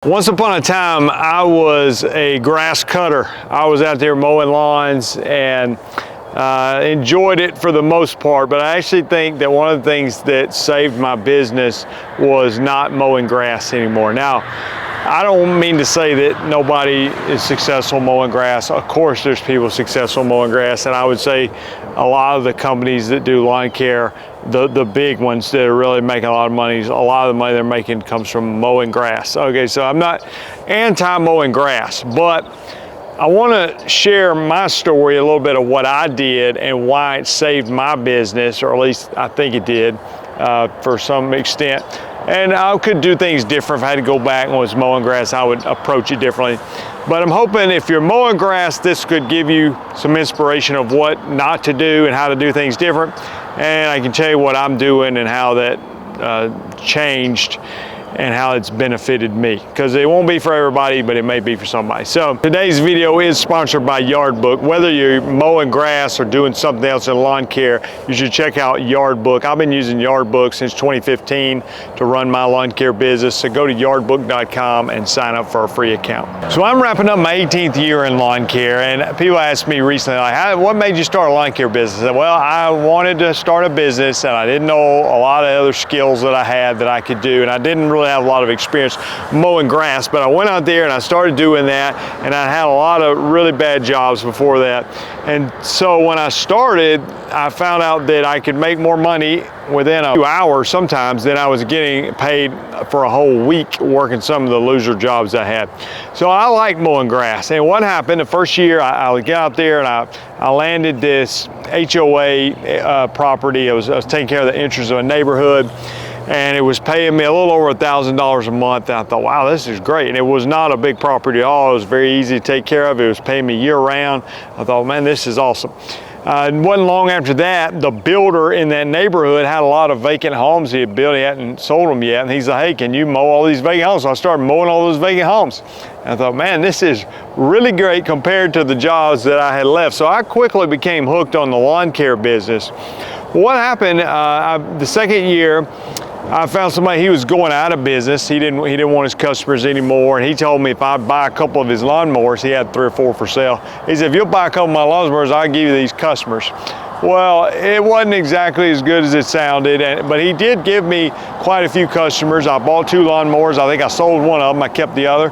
Once upon a time, I was a grass cutter. I was out there mowing lawns and enjoyed it for the most part, but I actually think that one of the things that saved my business was not mowing grass anymore. Now, I don't mean to say that nobody is successful mowing grass. Of course, there's people successful mowing grass, and I would say a lot of the companies that do lawn care, the big ones that are really making a lot of money, a lot of the money they're making comes from mowing grass. Okay, so I'm not anti-mowing grass, but I want to share my story, a little bit of what I did and why it saved my business, or at least I think it did for some extent. And I could do things different. If I had to go back and was mowing grass, I would approach it differently. But I'm hoping if you're mowing grass, this could give you some inspiration of what not to do and how to do things different. And I can tell you what I'm doing and how that changed and how it's benefited me, because it won't be for everybody, but it may be for somebody. So today's video is sponsored by Yardbook. Whether you're mowing grass or doing something else in lawn care, you should check out Yardbook. I've been using Yardbook since 2015 to run my lawn care business, so go to yardbook.com and sign up for a free account. So I'm wrapping up my 18th year in lawn care, and people asked me recently, like, what made you start a lawn care business? I said, well, I wanted to start a business and I didn't know a lot of other skills that I had that I could do, and I didn't really have a lot of experience mowing grass, but I went out there and I started doing that, and I had a lot of really bad jobs before that. And so when I started, I found out that I could make more money within a few hours sometimes than I was getting paid for a whole week working some of the loser jobs I had. So I like mowing grass. And what happened the first year, I got out there and I landed this HOA property. I was taking care of the interests of a neighborhood, and it was paying me a little over $1,000 a month. And I thought, wow, this is great. And it was not a big property at all. It was very easy to take care of. It was paying me year round. I thought, man, this is awesome. It wasn't long after that, the builder in that neighborhood had a lot of vacant homes he had built. He hadn't sold them yet. And he's like, hey, can you mow all these vacant homes? So I started mowing all those vacant homes. And I thought, man, this is really great compared to the jobs that I had left. So I quickly became hooked on the lawn care business. What happened the second year, I found somebody, he was going out of business. He didn't want his customers anymore. And he told me if I buy a couple of his lawnmowers, he had 3 or 4 for sale. He said, if you'll buy a couple of my lawnmowers, I'll give you these customers. Well, it wasn't exactly as good as it sounded, but he did give me quite a few customers. I bought 2 lawnmowers. I think I sold one of them. I kept the other.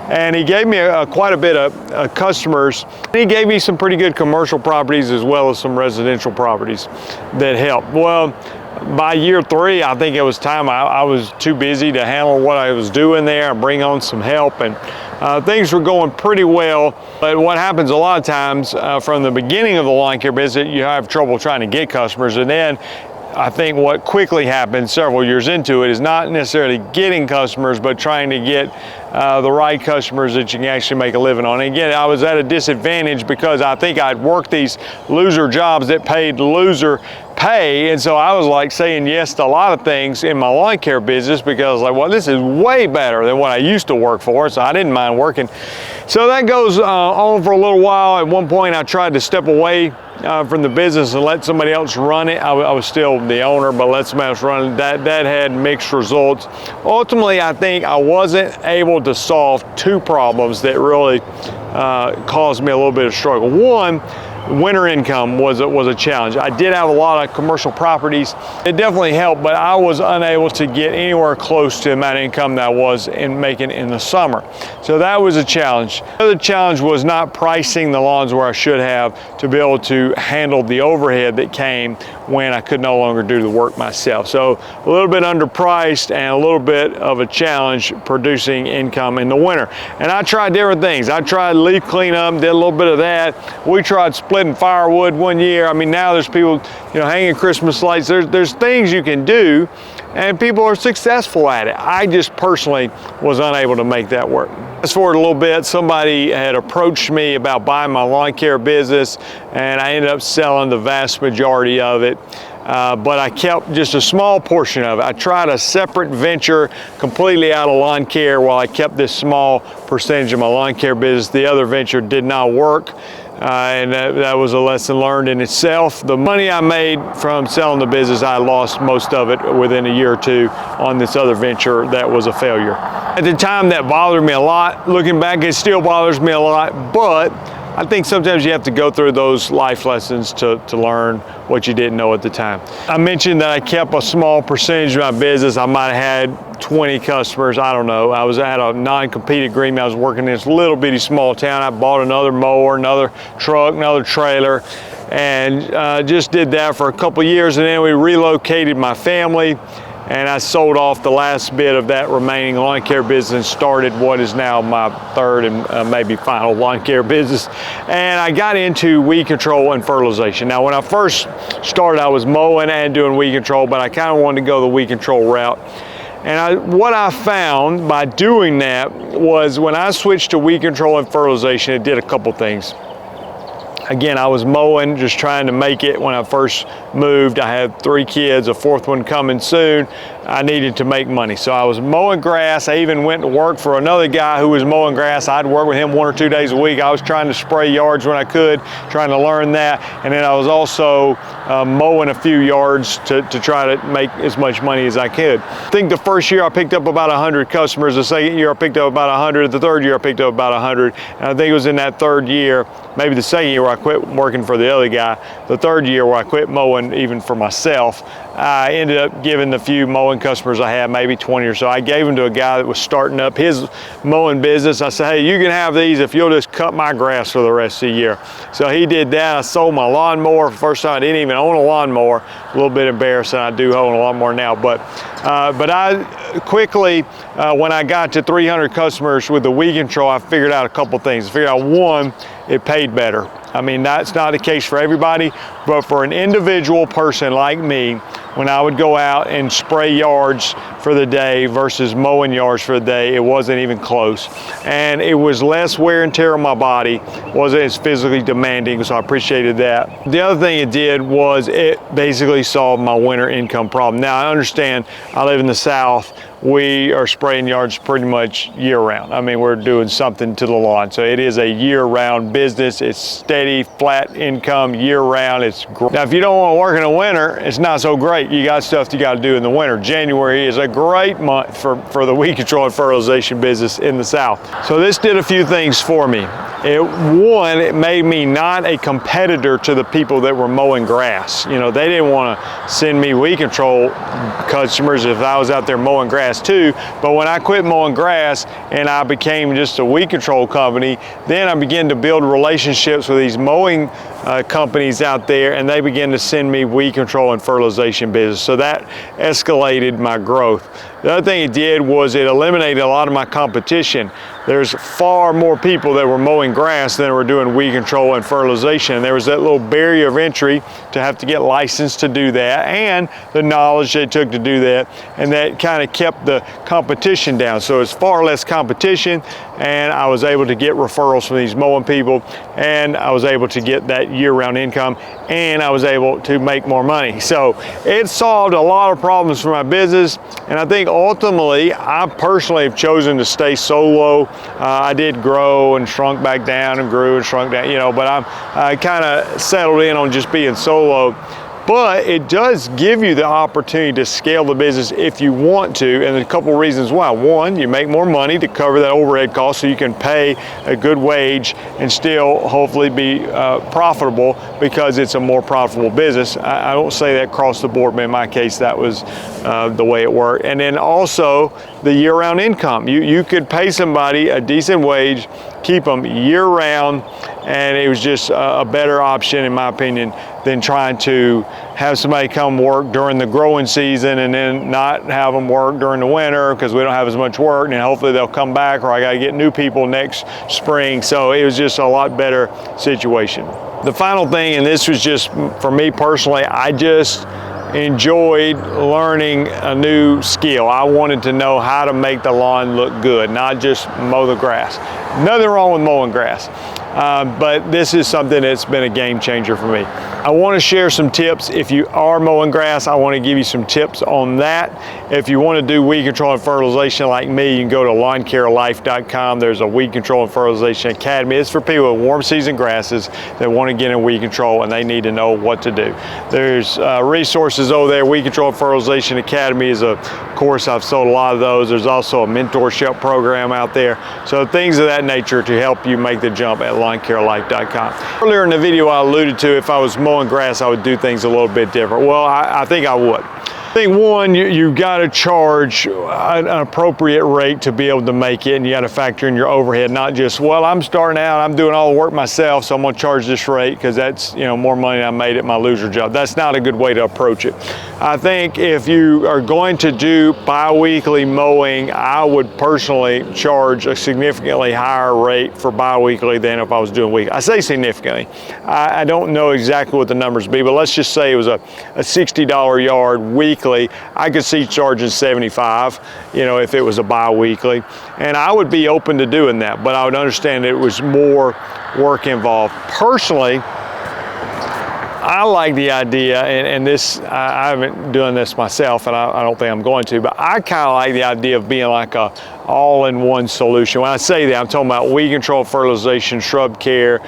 And he gave me quite a bit of customers. He gave me some pretty good commercial properties as well as some residential properties that helped. Well, by year 3, I think it was time. I was too busy to handle what I was doing there and bring on some help, and things were going pretty well. But what happens a lot of times from the beginning of the lawn care business, you have trouble trying to get customers, and then I think what quickly happened several years into it is not necessarily getting customers, but trying to get the right customers that you can actually make a living on. And again, I was at a disadvantage because I think I'd worked these loser jobs that paid loser pay, and so I was like saying yes to a lot of things in my lawn care business because I was like, well, this is way better than what I used to work for, so I didn't mind working. So that goes on for a little while. At one point, I tried to step away from the business and let somebody else run it. I was still the owner, but let somebody else run it. That had mixed results. Ultimately, I think I wasn't able to solve 2 problems that really caused me a little bit of struggle. One, winter income was a challenge. I did have a lot of commercial properties. It definitely helped, but I was unable to get anywhere close to the amount of income that I was making in the summer. So that was a challenge. The other challenge was not pricing the lawns where I should have to be able to handle the overhead that came when I could no longer do the work myself. So a little bit underpriced and a little bit of a challenge producing income in the winter. And I tried different things. I tried leaf cleanup, did a little bit of that. We tried splitting firewood one year. I mean, now there's people, hanging Christmas lights. There's things you can do, and people are successful at it. I just personally was unable to make that work. Fast forward a little bit, somebody had approached me about buying my lawn care business, and I ended up selling the vast majority of it. But I kept just a small portion of it. I tried a separate venture completely out of lawn care while I kept this small percentage of my lawn care business. The other venture did not work. and that was a lesson learned in itself. The money I made from selling the business, I lost most of it within a year or two on this other venture that was a failure. At the time, that bothered me a lot. Looking back, it still bothers me a lot, but I think sometimes you have to go through those life lessons to learn what you didn't know at the time. I mentioned that I kept a small percentage of my business. I might have had 20 customers, I don't know. I was at a non-compete agreement. I was working in this little bitty small town. I bought another mower, another truck, another trailer, and just did that for a couple years, and then we relocated my family, and I sold off the last bit of that remaining lawn care business and started what is now my third and maybe final lawn care business. And I got into weed control and fertilization. Now, when I first started, I was mowing and doing weed control, but I kind of wanted to go the weed control route. And what I found by doing that was when I switched to weed control and fertilization, it did a couple things. Again, I was mowing, just trying to make it when I first moved. I had 3 kids, a 4th one coming soon. I needed to make money. So I was mowing grass. I even went to work for another guy who was mowing grass. I'd work with him 1 or 2 days a week. I was trying to spray yards when I could, trying to learn that. And then I was also mowing a few yards to try to make as much money as I could. I think the first year I picked up about 100 customers. The second year I picked up about 100. The third year I picked up about 100. And I think it was in that third year, maybe the second year where I quit working for the other guy. The third year where I quit mowing even for myself, I ended up giving the few mowing customers I had, maybe 20 or so. I gave them to a guy that was starting up his mowing business. I said, hey, you can have these if you'll just cut my grass for the rest of the year. So he did that. I sold my lawnmower for the first time. I didn't even own a lawnmower. A little bit embarrassing. I do own a lawnmower now, but I quickly, when I got to 300 customers with the weed control, I figured out a couple things. I figured out, one, it paid better. I mean, that's not the case for everybody, but for an individual person like me, when I would go out and spray yards for the day versus mowing yards for the day, it wasn't even close. And it was less wear and tear on my body, wasn't as physically demanding, so I appreciated that. The other thing it did was it basically solved my winter income problem. Now, I understand I live in the South. We are spraying yards pretty much year-round. I mean, we're doing something to the lawn. So it is a year-round business. It's steady, flat income year-round. It's great. Now, if you don't want to work in the winter, it's not so great. You got stuff you got to do in the winter. January is a great month for the weed control and fertilization business in the South. So this did a few things for me. One, it made me not a competitor to the people that were mowing grass. You know, they didn't want to send me weed control customers if I was out there mowing grass too. But when I quit mowing grass and I became just a weed control company, then I began to build relationships with these mowing companies out there, and they began to send me weed control and fertilization business. So that escalated my growth. The other thing it did was it eliminated a lot of my competition. There's far more people that were mowing grass than were doing weed control and fertilization. There was that little barrier of entry to have to get licensed to do that, and the knowledge it took to do that, and that kind of kept the competition down. So it's far less competition, and I was able to get referrals from these mowing people, and I was able to get that year-round income, and I was able to make more money. So it solved a lot of problems for my business, and I think ultimately I personally have chosen to stay solo. I did grow and shrunk back down and grew and shrunk down, you know, but I kind of settled in on just being solo. But it does give you the opportunity to scale the business if you want to, and there's a couple reasons why. One, you make more money to cover that overhead cost, so you can pay a good wage and still hopefully be profitable because it's a more profitable business. I don't say that across the board, but in my case, that was the way it worked. And then also the year-round income. You could pay somebody a decent wage, keep them year-round, and it was just a better option, in my opinion, than trying to have somebody come work during the growing season and then not have them work during the winter because we don't have as much work, and hopefully they'll come back, or I got to get new people next spring. So it was just a lot better situation. The final thing, and this was just for me personally, I just enjoyed learning a new skill. I wanted to know how to make the lawn look good, not just mow the grass. Nothing wrong with mowing grass, but this is something that's been a game changer for me. I want to share some tips. If you are mowing grass, I want to give you some tips on that. If you want to do weed control and fertilization like me, you can go to lawncarelife.com. There's a weed control and fertilization academy. It's for people with warm season grasses that want to get in weed control and they need to know what to do. There's resources over there. Weed control and fertilization academy is a course. I've sold a lot of those. There's also a mentorship program out there. So things of that nature to help you make the jump at lawncarelife.com. Earlier in the video I alluded to, if I was mowing grass, I would do things a little bit different. Well, I think I would. I think one, you got to charge an appropriate rate to be able to make it, and you got to factor in your overhead, not just, well, I'm starting out, I'm doing all the work myself, so I'm going to charge this rate because that's, you know, more money than I made at my loser job. That's not a good way to approach it. I think if you are going to do bi-weekly mowing, I would personally charge a significantly higher rate for bi-weekly than if I was doing weekly. I say significantly. I don't know exactly what the numbers be, but let's just say it was a $60 yard weekly. I could see charging $75, you know, if it was a bi-weekly, and I would be open to doing that, but I would understand it was more work involved. Personally, I like the idea, and this, I haven't done this myself, and I don't think I'm going to, but I kind of like the idea of being like a all-in-one solution. When I say that, I'm talking about weed control, fertilization, shrub care,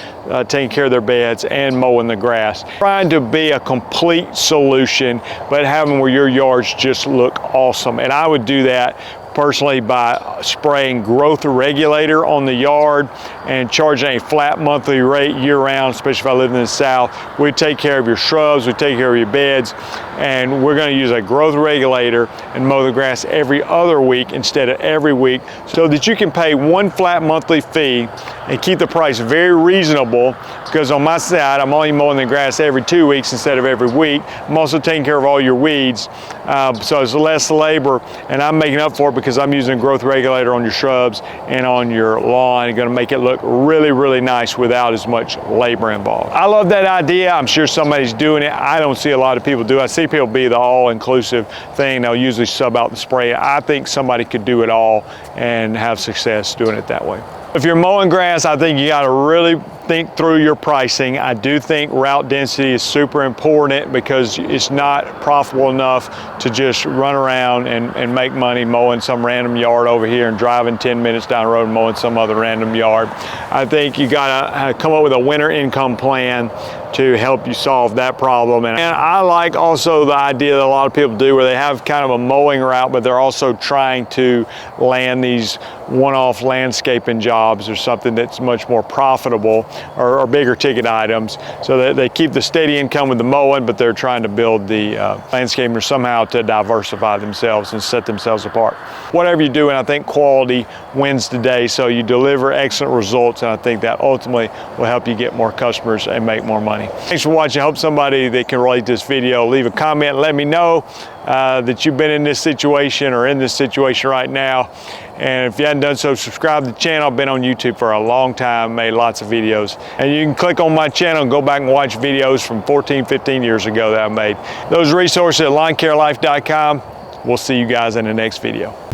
taking care of their beds, and mowing the grass. Trying to be a complete solution, but having where your yards just look awesome. And I would do that personally by spraying growth regulator on the yard and charging a flat monthly rate year-round, especially if I live in the South. We take care of your shrubs, we take care of your beds, and we're going to use a growth regulator and mow the grass every other week instead of every week, so that you can pay one flat monthly fee and keep the price very reasonable, because on my side, I'm only mowing the grass every 2 weeks instead of every week. I'm also taking care of all your weeds, so it's less labor, and I'm making up for it because I'm using a growth regulator on your shrubs and on your lawn. It's going to make it look really, really nice without as much labor involved. I love that idea. I'm sure somebody's doing it. I don't see a lot of people do it. I see people be the all-inclusive thing. They'll usually sub out the spray. I think somebody could do it all and have success doing it that way. If you're mowing grass, I think you got to really think through your pricing. I do think route density is super important because it's not profitable enough to just run around and make money mowing some random yard over here and driving 10 minutes down the road and mowing some other random yard. I think you got to come up with a winter income plan to help you solve that problem. And I like also the idea that a lot of people do where they have kind of a mowing route, but they're also trying to land these one-off landscaping jobs or something that's much more profitable, or bigger ticket items, so that they keep the steady income with the mowing, but they're trying to build the landscaping somehow to diversify themselves and set themselves apart. Whatever you're doing, I think quality wins the day, so you deliver excellent results, and I think that ultimately will help you get more customers and make more money. Thanks for watching. I hope somebody that can relate to this video, leave a comment and let me know that you've been in this situation or in this situation right now. And if you hadn't done so, subscribe to the channel. I've been on YouTube for a long time, made lots of videos. And you can click on my channel and go back and watch videos from 14, 15 years ago that I made. Those resources at lawncarelife.com. We'll see you guys in the next video.